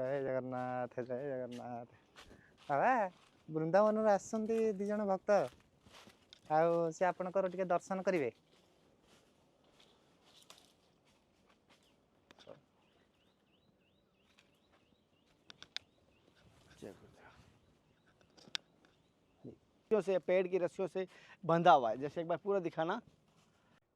जय जगन्नाथ जय जगन्नाथ। बाबा बृंदावन आसଛନ୍ତି ଦି ଜଣ ଭକ୍ତ ଆଉ ସେ ଆପଣଙ୍କର ଟିକେ ଦର୍ଶନ କରିବେ। से पेड़ की रस्सियों से बंधा हुआ है, जैसे एक बार पूरा दिखाना।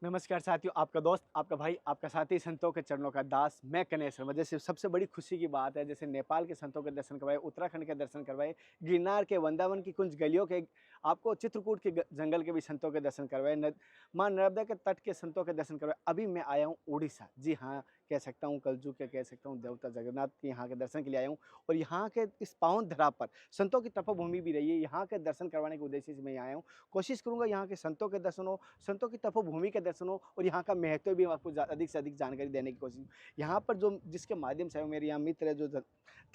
नमस्कार साथियों, आपका दोस्त, आपका भाई, आपका साथी, संतों के चरणों का दास, मैं कन्हैया शर्मा। जैसे सबसे बड़ी खुशी की बात है, जैसे नेपाल के संतों के दर्शन करवाए, उत्तराखंड के दर्शन करवाए, गिरनार के वृंदावन की कुछ गलियों के, आपको चित्रकूट के जंगल के भी संतों के दर्शन करवाए, माँ नर्मदा के तट के संतों के दर्शन करवाए। अभी मैं आया हूँ उड़ीसा, जी हाँ, कह सकता हूँ कलजुग के, कह सकता हूँ देवता जगन्नाथ के यहाँ के दर्शन के लिए आया हूँ। और यहाँ के इस पावन धरा पर संतों की तपोभूमि भी रही है, यहाँ के दर्शन करवाने के उद्देश्य से मैं यहाँ आया हूँ। कोशिश करूँगा यहाँ के संतों के दर्शन हो, संतों की तपोभूमि के दर्शन हो, और यहाँ का महत्व भी आपको अधिक से अधिक जानकारी देने की कोशिश। यहाँ पर जो जिसके माध्यम से मेरे यहाँ मित्र है, जो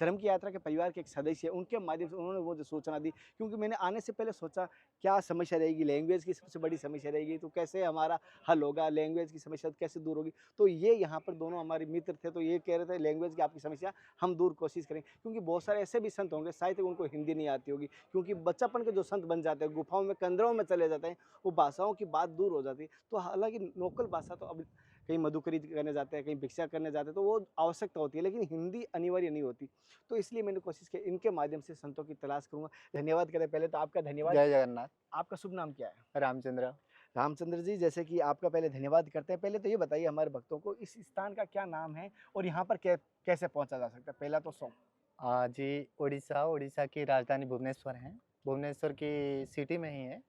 धर्म की यात्रा के परिवार के एक सदस्य है, उनके माध्यम से उन्होंने वो जो सूचना दी, क्योंकि मैंने आने से पहले सोचा क्या समस्या रहेगी, लैंग्वेज की सबसे बड़ी समस्या रहेगी, तो कैसे हमारा हल होगा, लैंग्वेज की समस्या कैसे दूर होगी। तो ये यहाँ पर दोनों हमारे मित्र थे, तो ये कह रहे थे लैंग्वेज की आपकी समस्या हम दूर कोशिश करें, क्योंकि बहुत सारे ऐसे भी संत होंगे शायद उनको हिंदी नहीं आती होगी, क्योंकि बच्चापन के जो संत बन जाते हैं, गुफाओं में कंदरों में चले जाते हैं, वो भाषाओं की बात दूर हो जाती है। तो हालांकि लोकल भाषा तो अब कहीं मधुकरी करने जाते हैं, कहीं भिक्षा करने जाते हैं, तो वो आवश्यकता होती है, लेकिन हिंदी अनिवार्य नहीं होती। तो इसलिए मैंने कोशिश की इनके माध्यम से संतों की तलाश करूंगा। धन्यवाद करें पहले तो आपका धन्यवाद। जय जगन्नाथ। आपका शुभ नाम क्या है? रामचंद्र। रामचंद्र जी, जैसे कि आपका पहले धन्यवाद करते हैं। पहले तो ये बताइए हमारे भक्तों को इस स्थान का क्या नाम है और यहाँ पर कैसे पहुँचा जा सकता है, पहला तो सौ। जी उड़ीसा की राजधानी भुवनेश्वर है। भुवनेश्वर की सिटी में ही है।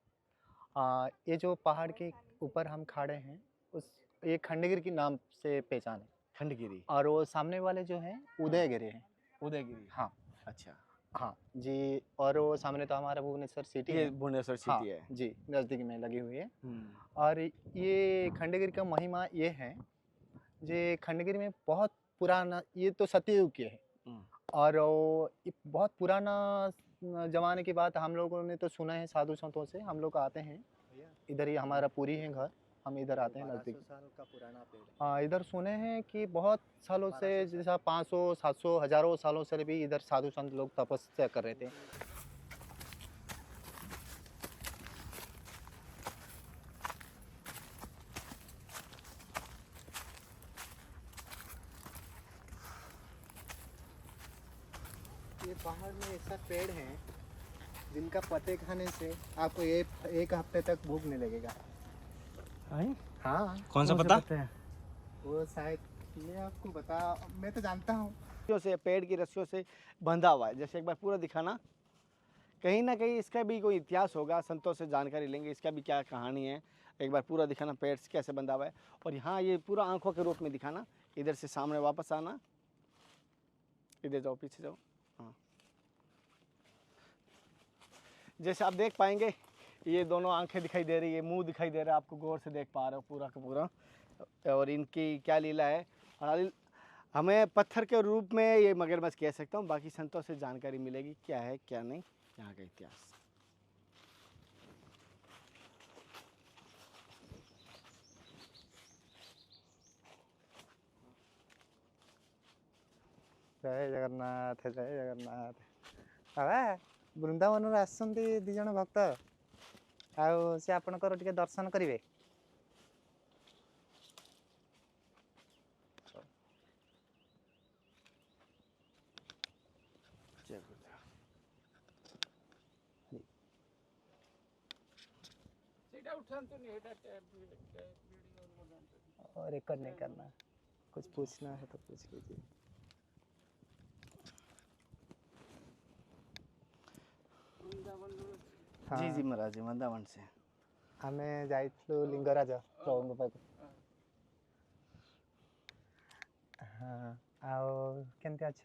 ये जो पहाड़ के ऊपर हम खड़े हैं, उस ये खंडगिरी के नाम से पहचान है। खंडगिरी। और वो सामने वाले जो हैं उदयगिरी हैं। उदयगिरी। हाँ अच्छा। हाँ जी। और वो सामने तो हमारा भुवनेश्वर सिटी ये है। भुवनेश्वर हाँ सिटी है जी, नज़दीक में लगी हुई है। और ये खंडगिरी का महिमा ये है, जे खंडगिरी में बहुत पुराना, ये तो सतयुग की है, और वो बहुत पुराना जमाने की बात हम लोगों ने तो सुना है, साधु संतों से हम लोग आते हैं इधर ही, हमारा पूरी है घर, हम इधर आते हैं नज़दीक। 1200 साल का पुराना पेड़ है। हाँ, इधर सुने हैं कि बहुत सालों से, जैसा 500 700 हजारों सालों से भी इधर साधु संत लोग तपस्या कर रहे थे। ये पहाड़ में ऐसा पेड़ है जिनका पत्ते खाने से आपको एक हफ्ते तक भूख नहीं लगेगा। हाँ। कौन सा पता? वो शायद मैं आपको बता, मैं तो जानता हूँ। से पेड़ की रस्सियों से बंधा हुआ है, जैसे एक बार पूरा दिखाना। कहीं ना कहीं इसका भी कोई इतिहास होगा, संतों से जानकारी लेंगे इसका भी क्या कहानी है। एक बार पूरा दिखाना पेड़ से कैसे बंधा हुआ है, और यहाँ ये पूरा आंखों के रूप में दिखाना। इधर से सामने वापस आना, इधर जाओ, पीछे जाओ। हाँ, जैसे आप देख पाएंगे ये दोनों आंखें दिखाई दे रही है, मुंह दिखाई दे रहा है, आपको गौर से देख पा रहे हो पूरा का पूरा। और इनकी क्या लीला है, हमें पत्थर के रूप में ये मगरमच्छ कह सकता हूँ। बाकी संतों से जानकारी मिलेगी क्या है क्या नहीं यहाँ का इतिहास। जय जगन्नाथ जय जगन्नाथ। बाबा बृंदावन आसଛନ୍ତି ଦି ଜଣ ଭକ୍ତ ଆଉ ସେ ଆପଣଙ୍କର ଟିକେ ଦର୍ଶନ କରିବେ। और रिकॉर्ड नहीं करना, कुछ पूछना है तो पूछ लीजिए। जी जी महाराज जी, वृंदावन से ଆମେ ଯାଇଥିଲୁ ଲିଙ୍ଗରାଜ ପ୍ରଭୁଙ୍କ ପାଖକୁ। ହଁ, ଆଉ କେମିତି ଅଛ?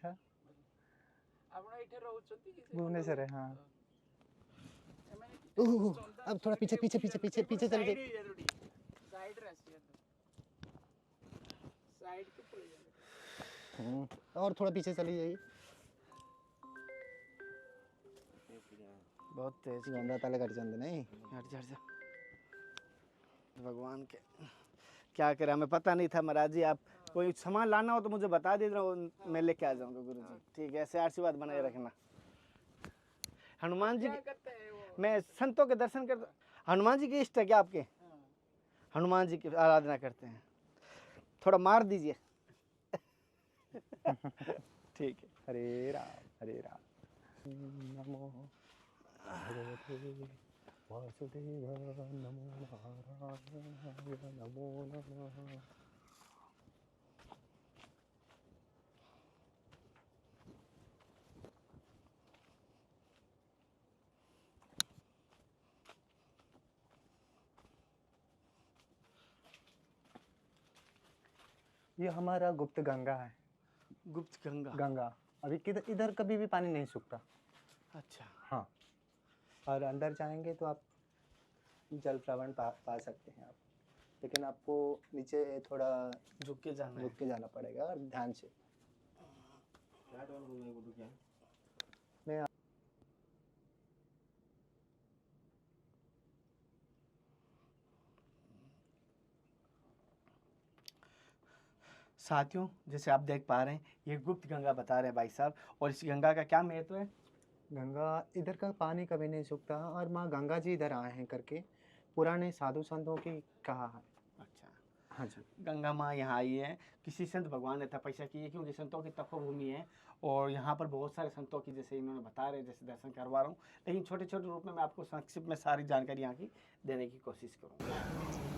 भुवनेश्वर। हाँ। अब थोड़ा पीछे पीछे पीछे पीछे पीछे चल गए। और थोड़ा पीछे चली जाइए। बहुत तेज गंदा ताले कर चंद नहीं। हट जा, हट जा। भगवान के क्या करें, हमें पता नहीं था महाराज जी, आप कोई सामान लाना हो तो मुझे बता देना, मैं लेके आ जाऊंगा गुरुजी। ठीक है, ऐसे आशीर्वाद बनाए रखना। हनुमान जी मैं संतों के दर्शन कर, हनुमान जी की इष्ट है क्या आपके? हनुमान जी की आराधना करते हैं, थोड़ा मार दीजिए। ठीक है। हरे राम हरे राम। नमो भगवते वासुदेवाय, नमो नारायणाय, नमो नमः। ये हमारा गुप्त गंगा है। गुप्त गंगा। गंगा अभी किधर इधर कभी भी पानी नहीं सूखता। अच्छा। हाँ, और अंदर जाएंगे तो आप जल प्रवण पा सकते हैं आप, लेकिन आपको नीचे थोड़ा झुक के जाना रुक के जाना पड़ेगा और ध्यान से। मैं साथियों, जैसे आप देख पा रहे हैं ये गुप्त गंगा बता रहे हैं भाई साहब, और इस गंगा का क्या महत्व है? गंगा इधर का पानी कभी नहीं सूखता, और माँ गंगा जी इधर आए हैं करके पुराने साधु संतों की कहा है। अच्छा। हाँ जी, गंगा माँ यहाँ आई है, किसी संत भगवान ने तपस्या की है, क्योंकि संतों की तपोभूमि है, और यहाँ पर बहुत सारे संतों की जैसे इन्होंने बता रहे, जैसे दर्शन करवा रहा हूँ, लेकिन छोटे छोटे रूप में मैं आपको संक्षिप्त में सारी जानकारी यहाँ की देने की कोशिश करूँगा।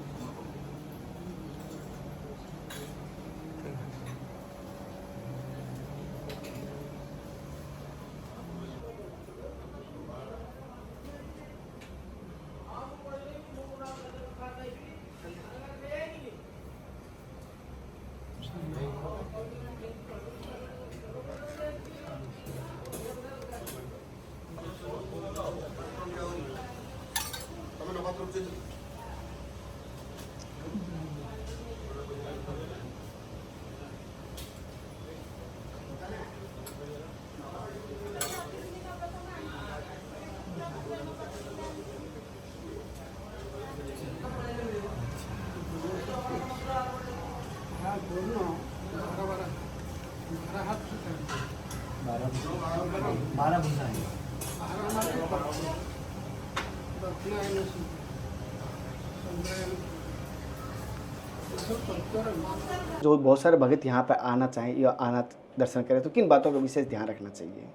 बारह भुजा है। जो बहुत सारे भगत यहाँ पर आना चाहें या आना दर्शन करें तो किन बातों का विशेष ध्यान रखना चाहिए?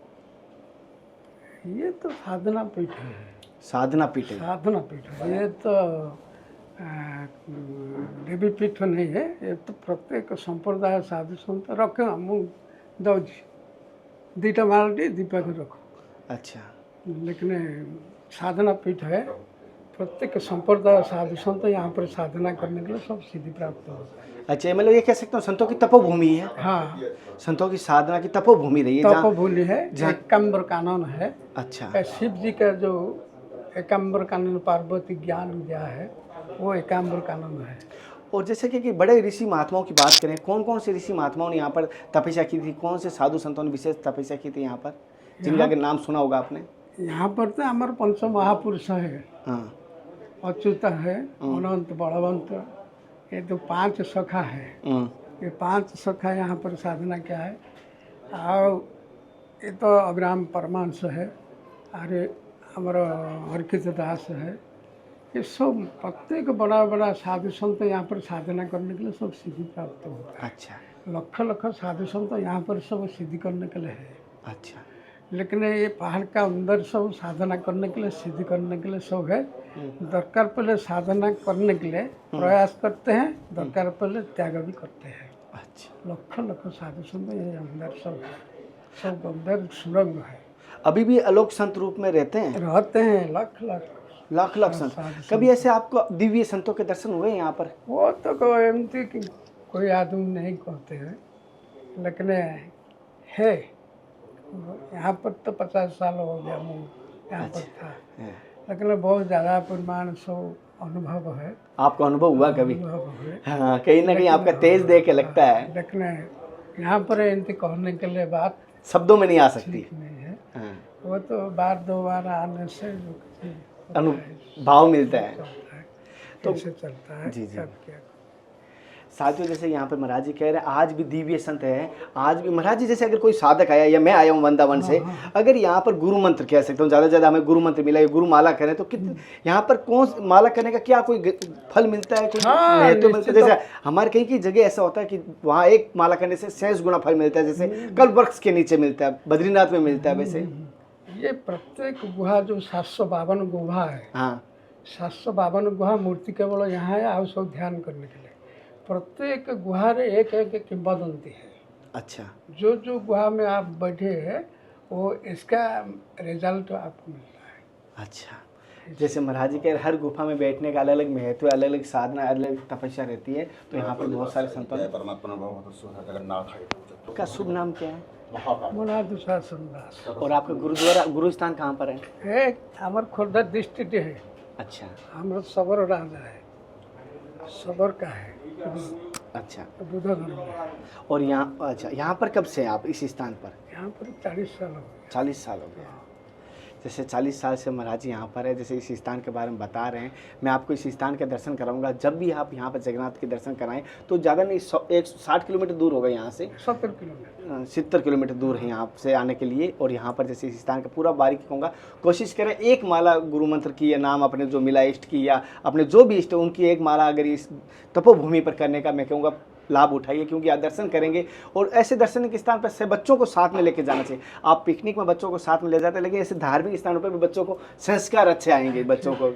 ये तो साधना पीठ है। साधना पीठ है। साधना पीठ है, ये तो देवी पीठ नहीं है। ये तो प्रत्येक संप्रदाय साधु संत रख दौजी दीटा मारटी दीपक रखो। अच्छा। लेकिन साधना पीठ है, प्रत्येक संप्रदाय साधु संत यहाँ पर साधना करने के लिए सब सिद्धि प्राप्त होता है। अच्छा, मतलब ये कह सकता हूँ संतों की तपोभूमि है। हाँ, संतों की साधना की तपोभूमि रही है। तपोभूमि है, एकाम्बर कानन है। अच्छा। शिव जी का जो एकाम्बर कानन पार्वती ज्ञान दिया है वो एकाम्बर कानन है। और जैसे कि बड़े ऋषि महात्माओं की बात करें, कौन कौन से ऋषि महात्माओं ने यहाँ पर तपस्या की थी, कौन से साधु संतों ने विशेष तपस्या की थी यहाँ पर, जिनका के नाम सुना होगा आपने? यहाँ पर तो हमारे पंच महापुरुष है। हाँ। अच्युत है, अनंत, बलवंत, ये तो 5 सखा है। ये 5 सखा यहाँ पर साधना किया है। और ये तो अभिराम परमांश है, अरे हमारा हरकित दास है। ये सब प्रत्येक बड़ा बड़ा साधु संत यहाँ पर साधना करने के लिए सब सिद्धि प्राप्त होता है। अच्छा। लख लख साधु संत यहाँ पर सब सिद्धि करने के लिए है। अच्छा। लेकिन ये पहाड़ का अंदर सब साधना करने के लिए, सिद्धि करने के लिए सब है। दरकार पहले साधना करने के लिए प्रयास करते हैं, दरकार पहले त्याग भी करते हैं। अच्छा। लख लख साधु संत ये अंदर सब है, सब अंदर सुरंग है। अभी भी अलौकिक संत रूप में रहते हैं लख लख लाख लाख संत। कभी ऐसे आपको दिव्य संतों के दर्शन हुए यहाँ पर? वो तो कोई एमती कि कोई आदमी नहीं कहते हैं, लेकिन है यहाँ पर तो 50 साल हो गया मैं यहाँ पर था। लेकिन बहुत ज़्यादा परिमाण सब अनुभव है। आपको अनुभव हुआ कभी? अनुभव है। हाँ, कहीं ना कहीं आपका तेज देख के लगता है। लेकिन यहाँ पर एमती कहने के लिए बात शब्दों में नहीं आ सकती। ठीक नहीं है। हाँ। वो तो बार 2 बार आने से जो किसी अनुभव मिलता है। तो कैसे चलता है। जी जी। सब क्या साथियों जैसे यहाँ पर महाराज जी कह रहे हैं आज भी दिव्य संत है, आज भी महाराज जी जैसे अगर कोई साधक आया या मैं आया हूँ वृंदावन से, अगर यहाँ पर गुरु मंत्र कह सकता हूँ, ज़्यादा से ज़्यादा हमें गुरु मंत्र मिला, गुरु माला करें तो कितने यहाँ पर कौन माला करने का क्या कोई फल मिलता है, कोई महत्व मिलता है? जैसे हमारे कहीं की जगह ऐसा होता है कि वहाँ एक माला करने से 6 गुना फल मिलता है, जैसे कल्प वृक्ष के नीचे मिलता है, बद्रीनाथ में मिलता है। वैसे ये प्रत्येक गुहा जो 752 गुहा है, हाँ 752 गुहा मूर्ति केवल यहाँ है, आप सब ध्यान करने के लिए। प्रत्येक गुहा रे एक एक किंवदंती है। अच्छा, जो जो गुहा में आप बैठे हैं वो इसका रिजल्ट आपको मिलता है। अच्छा, जैसे महाराज जी के हर गुफा में बैठने का अलग अलग महत्व है, अलग अलग साधना, अलग अलग तपस्या रहती है, तो यहाँ पर बहुत सारे संतों का शुभ नाम क्या है? मनादुशासन दास। और आपका गुरुद्वारा गुरु स्थान कहाँ पर है? एक हमार खोर्धा डिस्ट्रिक्ट है। अच्छा हमारा सबर राजा है, सबर का है। अच्छा, बुधगढ़ में। और यहाँ अच्छा यहाँ पर कब से हैं आप इस स्थान पर? यहाँ पर 40 साल हो गए। 40 साल हो गया। जैसे 40 साल से महाराज जी यहाँ पर है, जैसे इस स्थान के बारे में बता रहे हैं, मैं आपको इस स्थान के दर्शन कराऊंगा। जब भी आप यहाँ पर जगन्नाथ के दर्शन कराएं तो ज़्यादा नहीं 160 किलोमीटर दूर होगा यहाँ से, 70 किलोमीटर 70 किलोमीटर दूर है यहाँ से आने के लिए। और यहाँ पर जैसे इस स्थान का पूरा बारीकी कहूँगा, कोशिश करें एक माला गुरु मंत्र की या नाम अपने जो मिला इष्ट की या अपने जो भी इष्ट उनकी एक माला अगर इस तपोभूमि पर करने का मैं कहूँगा लाभ उठाइए, क्योंकि आप दर्शन करेंगे। और ऐसे दर्शनिक स्थान पर से बच्चों को साथ में लेके जाना चाहिए। आप पिकनिक में बच्चों को साथ में ले जाते हैं, लेकिन ऐसे धार्मिक स्थानों पर भी बच्चों को संस्कार अच्छे आएंगे बच्चों को।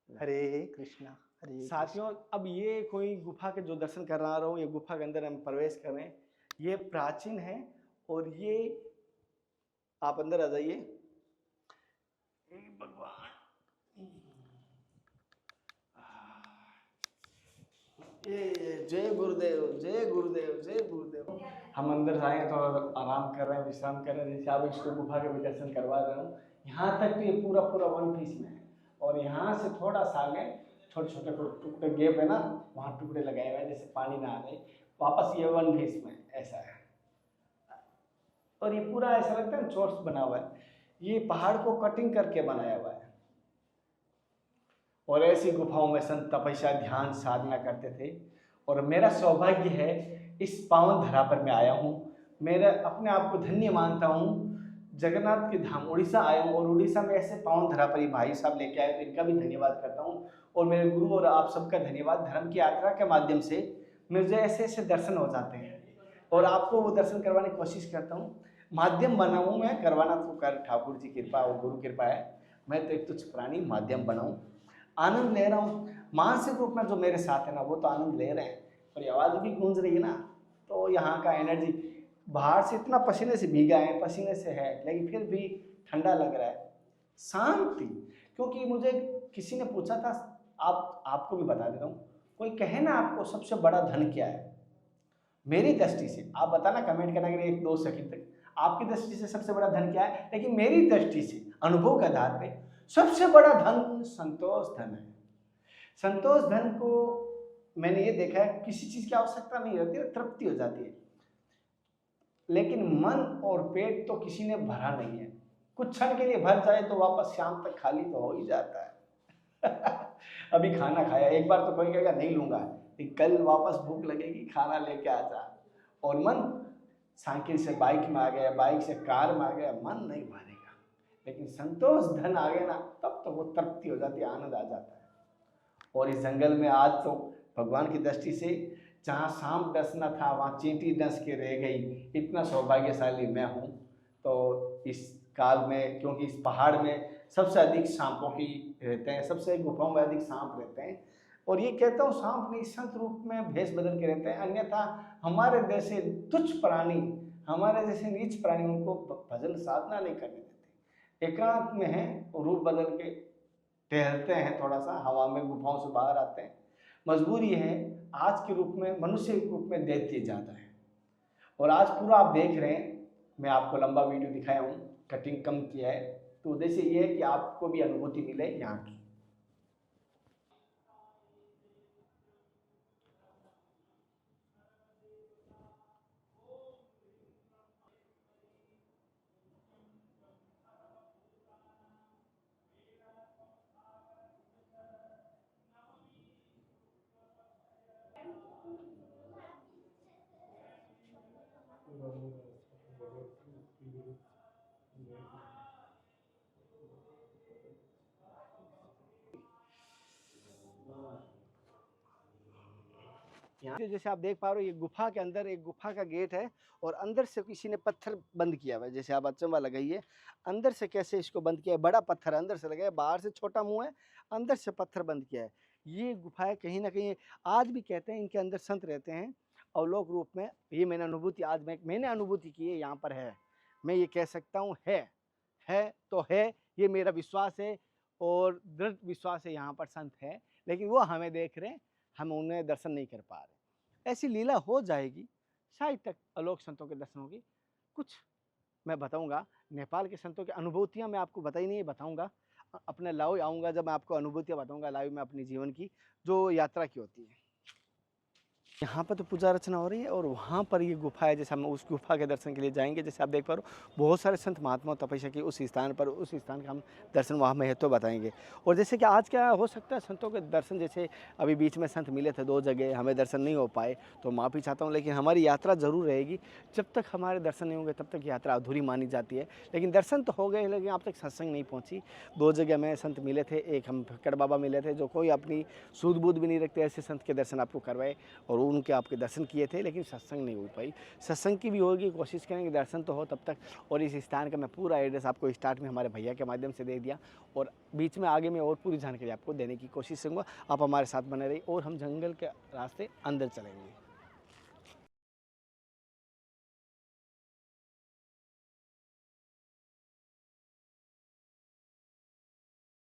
हरे कृष्णा हरे साथियों अब ये कोई गुफा के जो दर्शन करा रहा हूँ, ये गुफा के अंदर हम प्रवेश कर रहे हैं, ये प्राचीन है। और ये आप अंदर आ जाइए। भगवान जय गुरुदेव, जय गुरुदेव, जय गुरुदेव। हम अंदर जाए तो आराम कर रहे हैं, विश्राम कर रहे हैं। जैसे आप इसको गुफा के भी दर्शन करवा रहे हूँ, यहाँ तक तो ये पूरा पूरा वन पीस में है। और यहाँ से थोड़ा सा आगे छोटे छोटे टुकड़े गैप है ना, वहाँ टुकड़े लगाए हुए हैं जैसे पानी ना आ जाए, वापस ये वन पीस में ऐसा है। और ये पूरा ऐसा लगता है चोर्स बना हुआ है, ये पहाड़ को कटिंग करके बनाया हुआ है। और ऐसी गुफाओं में संत तपस्या ध्यान साधना करते थे। और मेरा सौभाग्य है इस पावन धरा पर मैं आया हूँ। मेरा अपने आप को धन्य मानता हूँ, जगन्नाथ के धाम उड़ीसा आया हूँ और उड़ीसा में ऐसे पावन धरा पर ये भाई साहब लेके आए, तो इनका भी धन्यवाद करता हूँ। और मेरे गुरु और आप सबका धन्यवाद। धर्म की यात्रा के माध्यम से मुझे ऐसे ऐसे दर्शन हो जाते हैं और आपको वो दर्शन करवाने की कोशिश करता हूँ। माध्यम बनाऊँ मैं, करवाना तो कर ठाकुर जी कृपा और गुरु कृपा है। मैं तो एक तुच्छ प्राणी माध्यम बनाऊँ, आनंद ले रहा हूँ। मानसिक रूप में जो मेरे साथ है ना वो तो आनंद ले रहे हैं, और ये आवाज़ भी गूंज रही है ना, तो यहाँ का एनर्जी बाहर से इतना पसीने से भीगा है, पसीने से है, लेकिन फिर भी ठंडा लग रहा है, शांति। क्योंकि मुझे किसी ने पूछा था, आपको भी बता देता हूँ, कोई कहे ना आपको सबसे बड़ा धन क्या है, मेरी दृष्टि से आप बताना कमेंट करना कि 1-2 सेकंड तक आपकी दृष्टि से सबसे बड़ा धन क्या है। लेकिन मेरी दृष्टि से अनुभव के आधार पे सबसे बड़ा धन संतोष धन है। संतोष धन को मैंने ये देखा है, किसी चीज की आवश्यकता नहीं रहती है, तृप्ति हो जाती है। लेकिन मन और पेट तो किसी ने भरा नहीं है। कुछ क्षण के लिए भर जाए तो वापस शाम तक खाली तो हो ही जाता है। अभी खाना खाया, एक बार तो कोई कहेगा नहीं लूंगा, कल वापस भूख लगेगी, खाना लेके आ जा। और मन साइकिल से बाइक में आ गया, बाइक से कार में आ गया, मन नहीं भरेगा। लेकिन संतोष धन आ गया ना, तब तो वो तृप्ति हो जाती है, आनंद आ जाता है। और इस जंगल में आज तो भगवान की दृष्टि से जहाँ सांप डसना था वहाँ चींटी डस के रह गई। इतना सौभाग्यशाली मैं हूँ। तो इस काल में, क्योंकि इस पहाड़ में सबसे अधिक सांपों की रहते हैं, सबसे गुफाओं में अधिक सांप रहते हैं। और ये कहता हूँ सांप नहीं, संत रूप में भेष बदल के रहते हैं। अन्यथा हमारे जैसे तुच्छ प्राणी, हमारे जैसे नीच प्राणी, उनको भजन साधना नहीं करने देते। एकांत में है, रूप बदल के टहलते हैं, थोड़ा सा हवा में गुफाओं से बाहर आते हैं। मजबूरी है, आज के रूप में, मनुष्य के रूप में दैत्य ज़्यादा है। और आज पूरा आप देख रहे हैं, मैं आपको लंबा वीडियो दिखाया हूँ, कटिंग कम किया है, तो उद्देश्य ये है कि आपको भी अनुभूति मिले यहाँ की। यहाँ पे जैसे आप देख पा रहे हो ये गुफा के अंदर एक गुफा का गेट है और अंदर से किसी ने पत्थर बंद किया हुआ है। जैसे आप अचंबा लगाइए अंदर से कैसे इसको बंद किया है, बड़ा पत्थर अंदर से लगा है, बाहर से छोटा मुंह है, अंदर से पत्थर बंद किया है। ये गुफाएं कहीं ना कहीं आज भी कहते हैं इनके अंदर संत रहते हैं अवलोक रूप में। ये मैंने अनुभूति आज मैंने अनुभूति की है, यहाँ पर है, मैं ये कह सकता हूँ है तो है, ये मेरा विश्वास है और दृढ़ विश्वास है यहाँ पर संत है, लेकिन वो हमें देख रहे हैं, हम उन्हें दर्शन नहीं कर पा रहे। ऐसी लीला हो जाएगी, शायद तक अलौकिक संतों के दर्शन होगी। कुछ मैं बताऊंगा नेपाल के संतों की अनुभूतियां, मैं आपको बताई नहीं बताऊंगा, अपने लाइव आऊँगा जब मैं आपको अनुभूतियां बताऊंगा लाइव में अपनी जीवन की जो यात्रा की होती है। यहाँ पर तो पूजा अर्चना हो रही है और वहाँ पर ये गुफा है, जैसे हम उस गुफा के दर्शन के लिए जाएंगे। जैसे आप देख पा रहे हो बहुत सारे संत महात्मा तपस्या की उस स्थान पर, उस स्थान का हम दर्शन वहाँ महत्व बताएंगे। और जैसे कि आज क्या हो सकता है संतों के दर्शन, जैसे अभी बीच में संत मिले थे 2 जगह, हमें दर्शन नहीं हो पाए तो माफ़ी चाहता हूँ, लेकिन हमारी यात्रा ज़रूर रहेगी। जब तक हमारे दर्शन नहीं होंगे तब तक यात्रा अधूरी मानी जाती है। लेकिन दर्शन तो हो गए, लेकिन अब तक सत्संग नहीं पहुँची। 2 जगह में संत मिले थे, एक हम भक्कड़ बाबा मिले थे जो कोई अपनी सूद बूद भी नहीं रखते, ऐसे संत के दर्शन आपको करवाए और उनके आपके दर्शन किए थे, लेकिन सत्संग नहीं हो पाई। सत्संग की भी होगी, कोशिश करेंगे दर्शन तो हो तब तक। और इस स्थान का मैं पूरा एड्रेस आपको स्टार्ट में हमारे भैया के माध्यम से दे दिया और बीच में आगे में और पूरी जानकारी आपको देने की कोशिश करूँगा। आप हमारे साथ बने रहिए और हम जंगल के रास्ते अंदर चलेंगे।